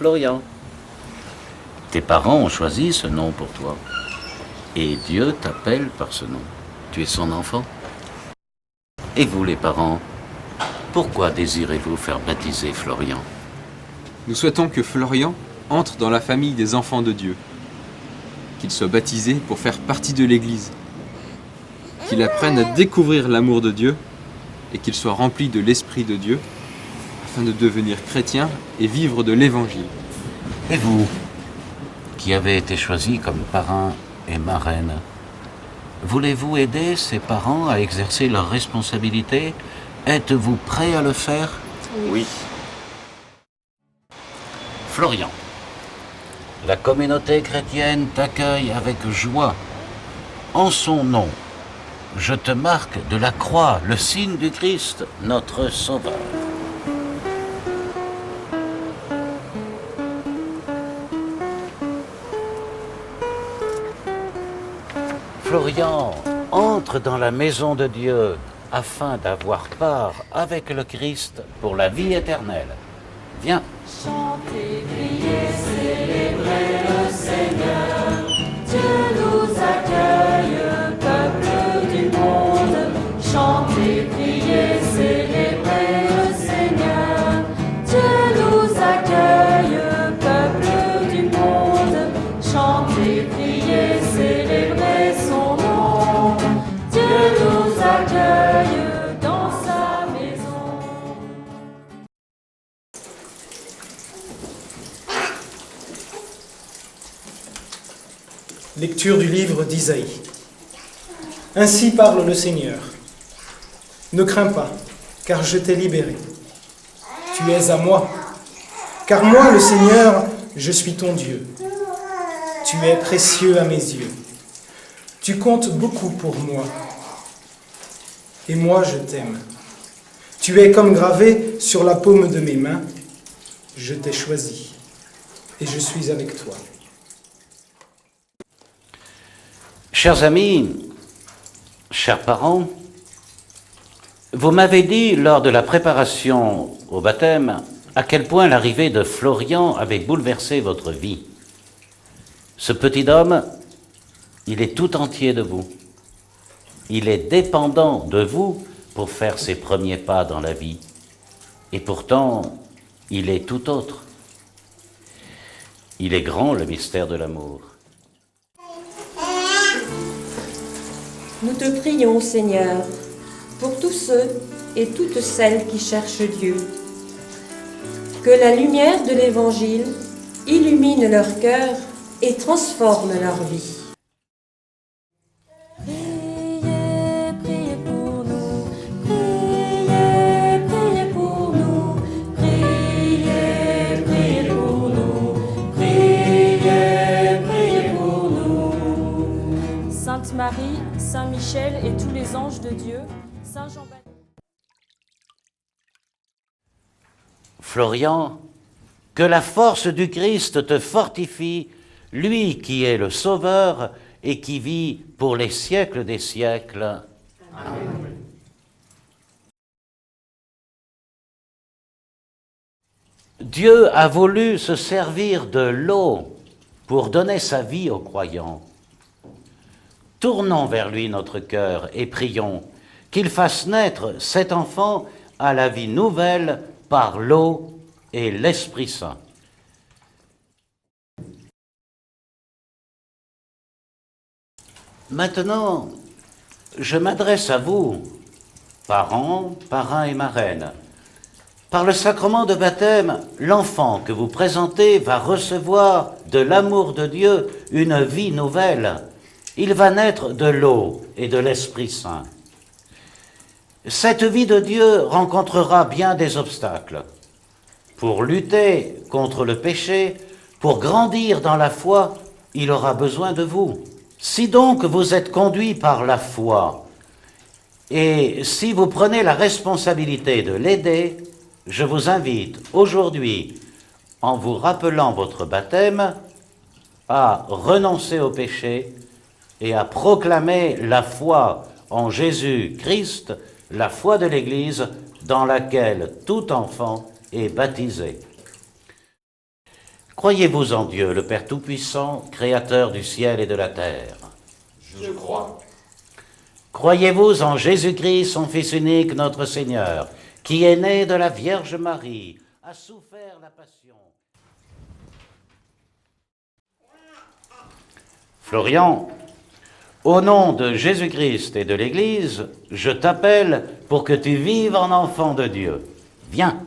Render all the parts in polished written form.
Florian. Tes parents ont choisi ce nom pour toi. Et Dieu t'appelle par ce nom. Tu es son enfant. Et vous les parents, pourquoi désirez-vous faire baptiser Florian? Nous souhaitons que Florian entre dans la famille des enfants de Dieu, qu'il soit baptisé pour faire partie de l'Église, qu'il apprenne à découvrir l'amour de Dieu et qu'il soit rempli de l'Esprit de Dieu afin de devenir chrétien et vivre de l'Évangile. Et vous, qui avez été choisis comme parrain et marraine, voulez-vous aider ces parents à exercer leurs responsabilités? Êtes-vous prêt à le faire? Oui. Florian, la communauté chrétienne t'accueille avec joie. En son nom, je te marque de la croix, le signe du Christ, notre Sauveur. Florian, entre dans la maison de Dieu afin d'avoir part avec le Christ pour la vie éternelle. Viens. Chantez, priez, célébrez le Seigneur. Dieu nous accueille, peuple du monde. Chantez, priez, célébrez le Seigneur. Dieu nous accueille, peuple du monde. Chantez, priez, célébrez son nom. Dieu nous accueille dans sa maison. Lecture du livre d'Isaïe. Ainsi parle le Seigneur. Ne crains pas, car je t'ai libéré. Tu es à moi, car moi, le Seigneur, je suis ton Dieu. Tu es précieux à mes yeux. Tu comptes beaucoup pour moi. Et moi, je t'aime. Tu es comme gravé sur la paume de mes mains. Je t'ai choisi, et je suis avec toi. Chers amis, chers parents, vous m'avez dit lors de la préparation au baptême à quel point l'arrivée de Florian avait bouleversé votre vie. Ce petit homme, il est tout entier de vous. Il est dépendant de vous pour faire ses premiers pas dans la vie. Et pourtant, il est tout autre. Il est grand, le mystère de l'amour. Nous te prions, Seigneur, pour tous ceux et toutes celles qui cherchent Dieu. Que la lumière de l'Évangile illumine leur cœur et transforme leur vie. Priez, priez pour nous. Priez, priez pour nous. Priez, priez pour nous. Priez, priez pour nous. Sainte Marie, Saint Michel et tous les anges de Dieu, Saint Jean-Baptiste. Florian, que la force du Christ te fortifie, lui qui est le Sauveur et qui vit pour les siècles des siècles. Amen. Dieu a voulu se servir de l'eau pour donner sa vie aux croyants. Tournons vers lui notre cœur et prions qu'il fasse naître cet enfant à la vie nouvelle par l'eau et l'Esprit Saint. Maintenant, je m'adresse à vous, parents, parrains et marraines. Par le sacrement de baptême, l'enfant que vous présentez va recevoir de l'amour de Dieu une vie nouvelle. Il va naître de l'eau et de l'Esprit Saint. Cette vie de Dieu rencontrera bien des obstacles. Pour lutter contre le péché, pour grandir dans la foi, il aura besoin de vous. Si donc vous êtes conduit par la foi, et si vous prenez la responsabilité de l'aider, je vous invite aujourd'hui, en vous rappelant votre baptême, à renoncer au péché et à proclamer la foi en Jésus-Christ, la foi de l'Église dans laquelle tout enfant est baptisé. Croyez-vous en Dieu, le Père Tout-Puissant, Créateur du ciel et de la terre? Je crois. Croyez-vous en Jésus-Christ, son Fils unique, notre Seigneur, qui est né de la Vierge Marie, a souffert la passion? Florian, au nom de Jésus-Christ et de l'Église, je t'appelle pour que tu vives en enfant de Dieu. Viens.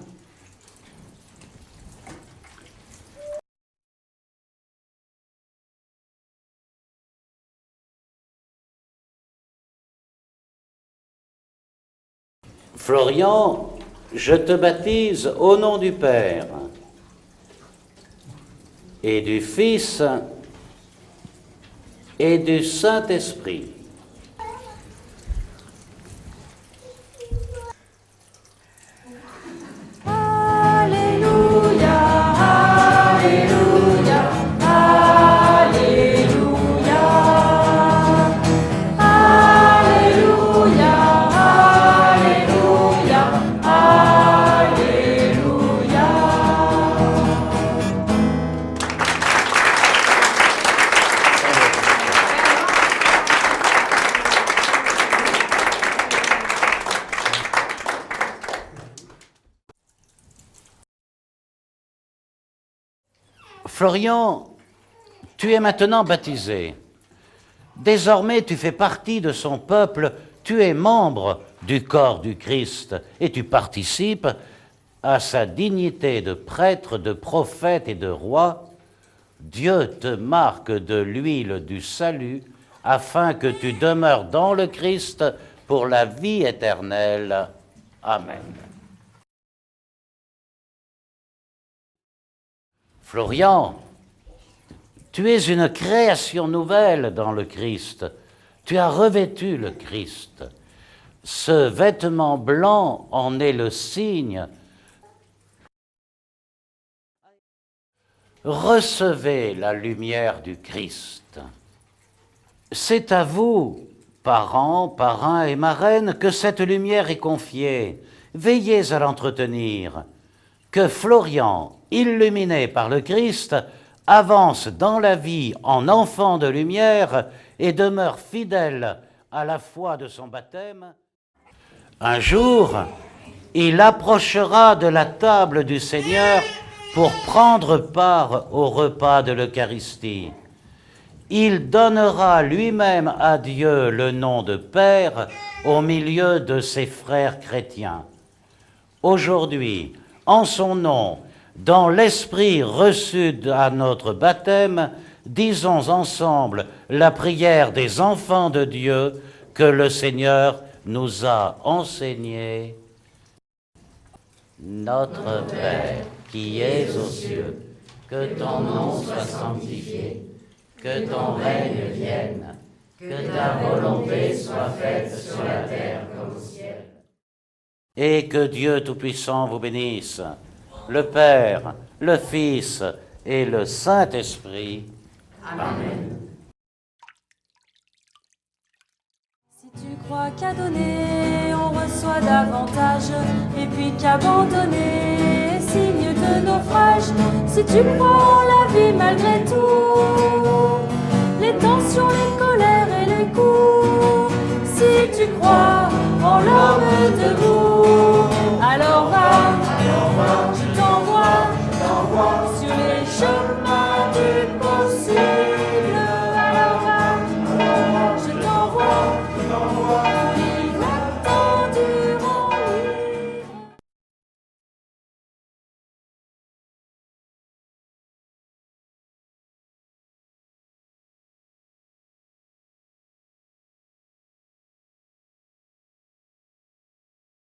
Florian, je te baptise au nom du Père et du Fils et du Saint-Esprit. Alléluia, Alléluia, Alléluia. Alléluia, Alléluia, Alléluia. Florian, tu es maintenant baptisé. Désormais, tu fais partie de son peuple, tu es membre du corps du Christ et tu participes à sa dignité de prêtre, de prophète et de roi. Dieu te marque de l'huile du salut afin que tu demeures dans le Christ pour la vie éternelle. Amen. Florian, tu es une création nouvelle dans le Christ. Tu as revêtu le Christ. Ce vêtement blanc en est le signe. Recevez la lumière du Christ. C'est à vous, parents, parrains et marraines, que cette lumière est confiée. Veillez à l'entretenir. Que Florian, illuminé par le Christ, avance dans la vie en enfant de lumière et demeure fidèle à la foi de son baptême. Un jour, il approchera de la table du Seigneur pour prendre part au repas de l'Eucharistie. Il donnera lui-même à Dieu le nom de Père au milieu de ses frères chrétiens. Aujourd'hui, en son nom, dans l'esprit reçu à notre baptême, disons ensemble la prière des enfants de Dieu que le Seigneur nous a enseignée. Notre Père, qui es aux cieux, que ton nom soit sanctifié, que ton règne vienne, que ta volonté soit faite sur la terre comme au ciel. Et que Dieu Tout-Puissant vous bénisse, le Père, le Fils et le Saint-Esprit. Amen. Si tu crois qu'à donner, on reçoit davantage, et puis qu'abandonner est signe de naufrage. Si tu crois en la vie malgré tout,